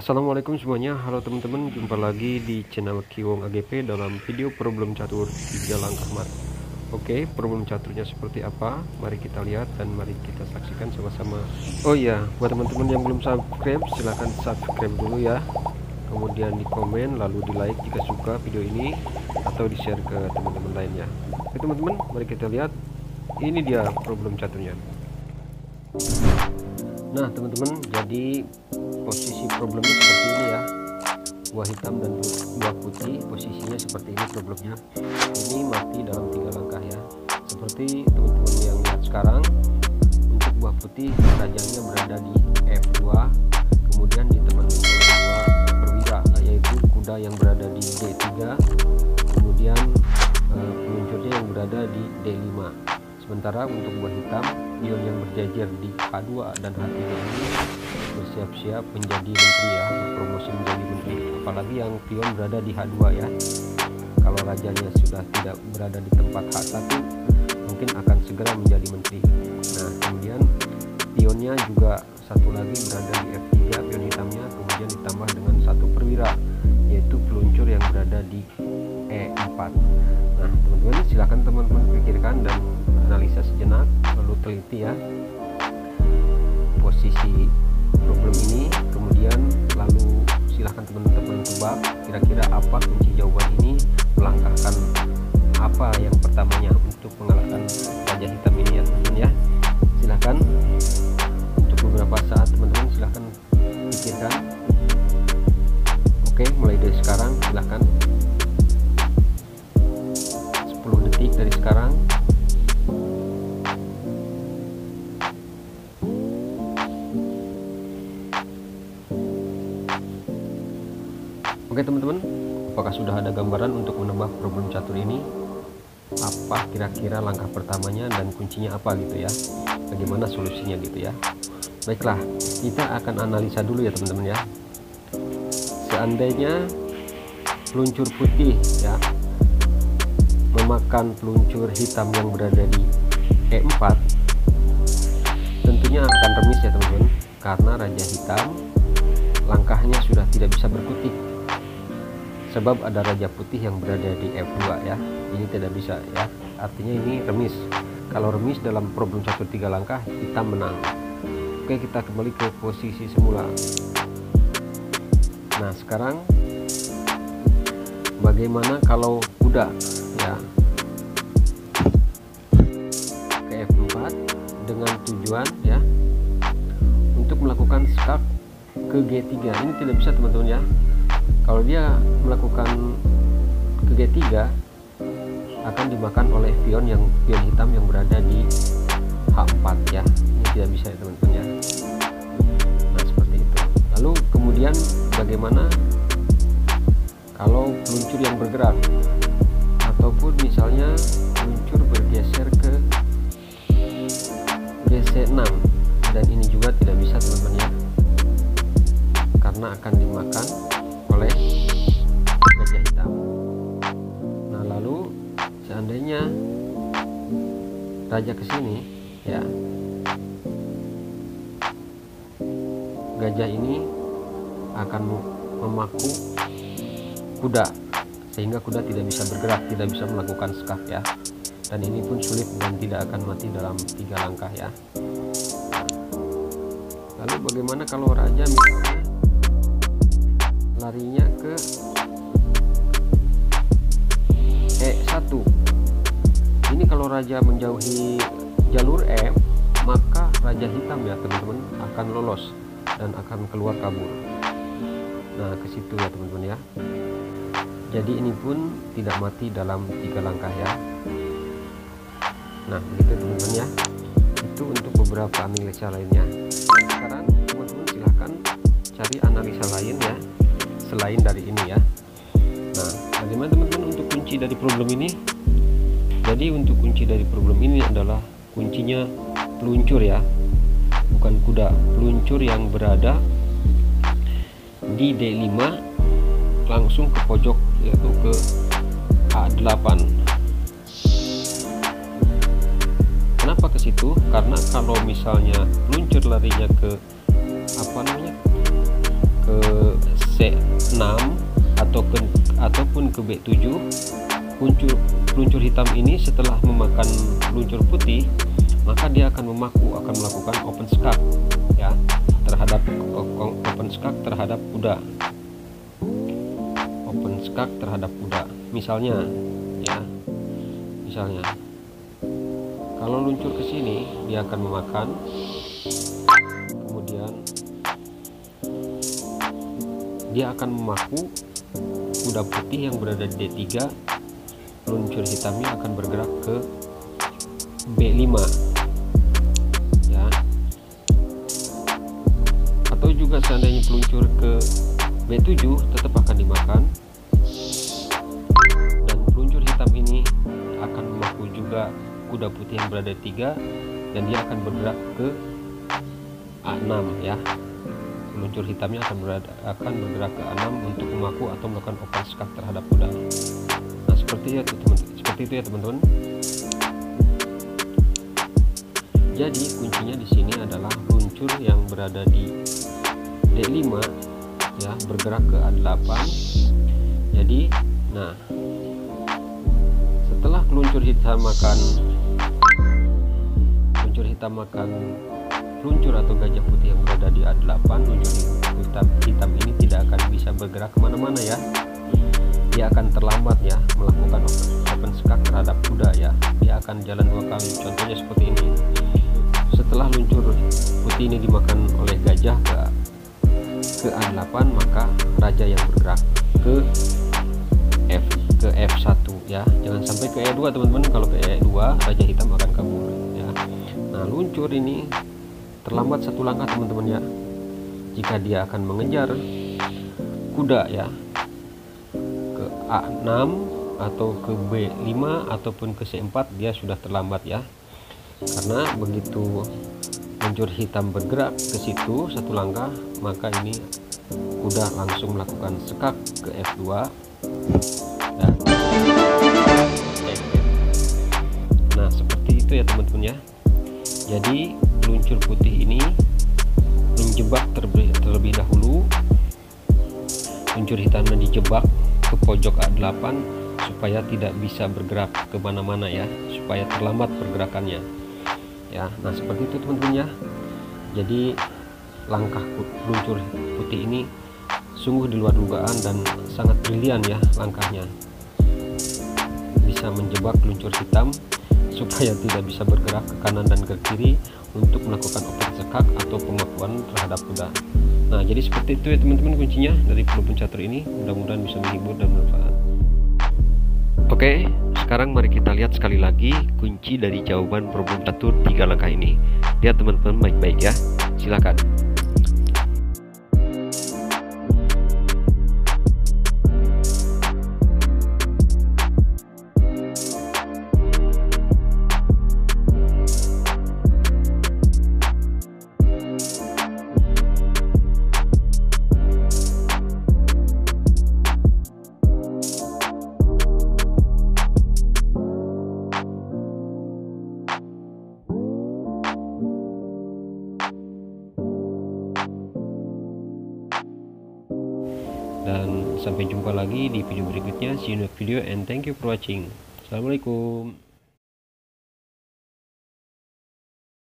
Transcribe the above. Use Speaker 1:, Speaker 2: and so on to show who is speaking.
Speaker 1: Assalamualaikum semuanya, halo teman-teman, jumpa lagi di channel Kiwong AGP dalam video problem catur 3 langkah mat. Oke, problem caturnya seperti apa? Mari kita lihat dan mari kita saksikan sama-sama. Oh iya, buat teman-teman yang belum subscribe, silahkan subscribe dulu ya. Kemudian di komen, lalu di like jika suka video ini, atau di share ke teman-teman lainnya. Oke teman-teman, mari kita lihat. Ini dia problem caturnya. Nah teman-teman, jadi posisi problemnya seperti ini ya, buah hitam dan buah putih, posisinya seperti ini problemnya. Ini mati dalam 3 langkah ya, seperti teman-teman yang lihat sekarang. Untuk buah putih rajanya berada di F2, kemudian ditemani oleh 2 perwira, yaitu kuda yang berada di D3, kemudian peluncurnya yang berada di D5. Sementara untuk buah hitam, pion yang berjajar di H2 dan H3 ini bersiap-siap menjadi menteri ya, berpromosi menjadi menteri. Apalagi yang pion berada di H2 ya. Kalau rajanya sudah tidak berada di tempat H1, mungkin akan segera menjadi menteri. Nah, kemudian pionnya juga satu lagi berada di F3, pion hitamnya, kemudian ditambah dengan 1 perwira, yaitu peluncur yang berada di E4. Nah, teman-teman silakan teman-teman pikirkan dan analisa sejenak, lalu teliti ya posisi problem ini, kemudian lalu silahkan teman-teman tebak kira-kira apa kunci jawaban ini, melangkahkan apa yang pertamanya untuk mengalahkan raja hitam ini ya teman-teman ya. Silahkan untuk beberapa saat teman-teman silahkan pikirkan. Oke, mulai dari sekarang silahkan 10 detik dari sekarang. Oke teman-teman, apakah sudah ada gambaran untuk menebak problem catur ini? Apa kira-kira langkah pertamanya dan kuncinya apa gitu ya? Bagaimana solusinya gitu ya? Baiklah, kita akan analisa dulu ya teman-teman ya. Seandainya peluncur putih ya memakan peluncur hitam yang berada di E4, tentunya akan remis ya teman-teman, karena raja hitam langkahnya sudah tidak bisa berkutik. Sebab ada raja putih yang berada di F2 ya, ini tidak bisa ya, artinya ini remis. Kalau remis dalam problem catur 3 langkah, hitam menang. Oke, kita kembali ke posisi semula. Nah sekarang bagaimana kalau kuda ya ke F4 dengan tujuan ya untuk melakukan skak ke G3? Ini tidak bisa teman-teman ya. Kalau dia melakukan ke G3 akan dimakan oleh pion hitam yang berada di H4 ya. Ini tidak bisa ya teman-teman ya. Nah seperti itu. Lalu kemudian bagaimana kalau peluncur yang bergerak, ataupun misalnya peluncur bergeser ke GC6, dan ini juga tidak bisa teman-teman ya, karena akan dimakan oleh raja hitam. Nah lalu seandainya raja ke sini ya, gajah ini akan memaku kuda sehingga kuda tidak bisa bergerak, tidak bisa melakukan skak ya, dan ini pun sulit dan tidak akan mati dalam 3 langkah ya. Lalu bagaimana kalau raja misalnya larinya ke E1? Ini kalau raja menjauhi jalur E, maka raja hitam ya teman-teman akan lolos dan akan keluar kabur. Nah ke situ ya teman-teman ya. Jadi ini pun tidak mati dalam 3 langkah ya. Nah begitu teman-teman ya. Itu untuk beberapa analisa lainnya. Sekarang teman-teman silahkan cari analisa lain ya selain dari ini ya. Nah bagaimana teman-teman untuk kunci dari problem ini? Jadi untuk kunci dari problem ini adalah kuncinya peluncur ya, bukan kuda. Peluncur yang berada di D5 langsung ke pojok, yaitu ke A8. Kenapa ke situ? Karena kalau misalnya peluncur larinya ke ke A6 ataupun ke B7, peluncur hitam ini setelah memakan peluncur putih, maka dia akan melakukan open skak ya, terhadap open skak terhadap kuda. Open skak terhadap kuda. Misalnya kalau luncur ke sini dia akan memakan, kemudian dia akan memaku kuda putih yang berada di D3, peluncur hitamnya akan bergerak ke B5 ya. Atau juga seandainya peluncur ke B7 tetap akan dimakan, dan peluncur hitam ini akan memaku juga kuda putih yang berada di 3, dan dia akan bergerak ke A6 ya. Peluncur hitamnya akan bergerak ke A6 untuk memaku atau melakukan open skak terhadap kuda. Nah, seperti itu ya teman-teman. Jadi kuncinya di sini adalah peluncur yang berada di D5 ya bergerak ke A8. Jadi setelah peluncur hitam makan peluncur atau gajah putih yang berada di A8, peluncur hitam ini tidak akan bisa bergerak kemana-mana ya. Dia akan terlambat ya melakukan open skak terhadap kuda ya. Dia akan jalan 2 kali. Contohnya seperti ini. Setelah luncur putih ini dimakan oleh gajah ke A8, maka raja yang bergerak ke F1 ya. Jangan sampai ke E2 teman-teman. Kalau ke E2 raja hitam akan kabur ya. Nah, luncur ini terlambat 1 langkah teman-teman ya. Jika dia akan mengejar kuda ya ke A6 atau ke B5 ataupun ke C4, dia sudah terlambat ya. Karena begitu luncur hitam bergerak ke situ 1 langkah, maka ini kuda langsung melakukan skak ke F2 dan F5. Nah, seperti itu ya teman-teman ya. Jadi peluncur putih ini menjebak terlebih dahulu, peluncur hitamnya dijebak ke pojok A8 supaya tidak bisa bergerak kemana-mana ya, supaya terlambat pergerakannya ya. Nah, seperti itu teman-teman ya. Jadi langkah peluncur putih ini sungguh di luar dugaan dan sangat brilian ya langkahnya, bisa menjebak peluncur hitam supaya tidak bisa bergerak ke kanan dan ke kiri untuk melakukan open skak atau pemakuan terhadap kuda. Nah, jadi seperti itu ya teman-teman kuncinya dari problem catur ini. Mudah-mudahan bisa menghibur dan bermanfaat. Oke, sekarang mari kita lihat sekali lagi kunci dari jawaban problem catur 3 langkah ini. Lihat teman-teman baik-baik ya. Silakan. Dan sampai jumpa lagi di video berikutnya. See you in the video and thank you for watching. Assalamualaikum.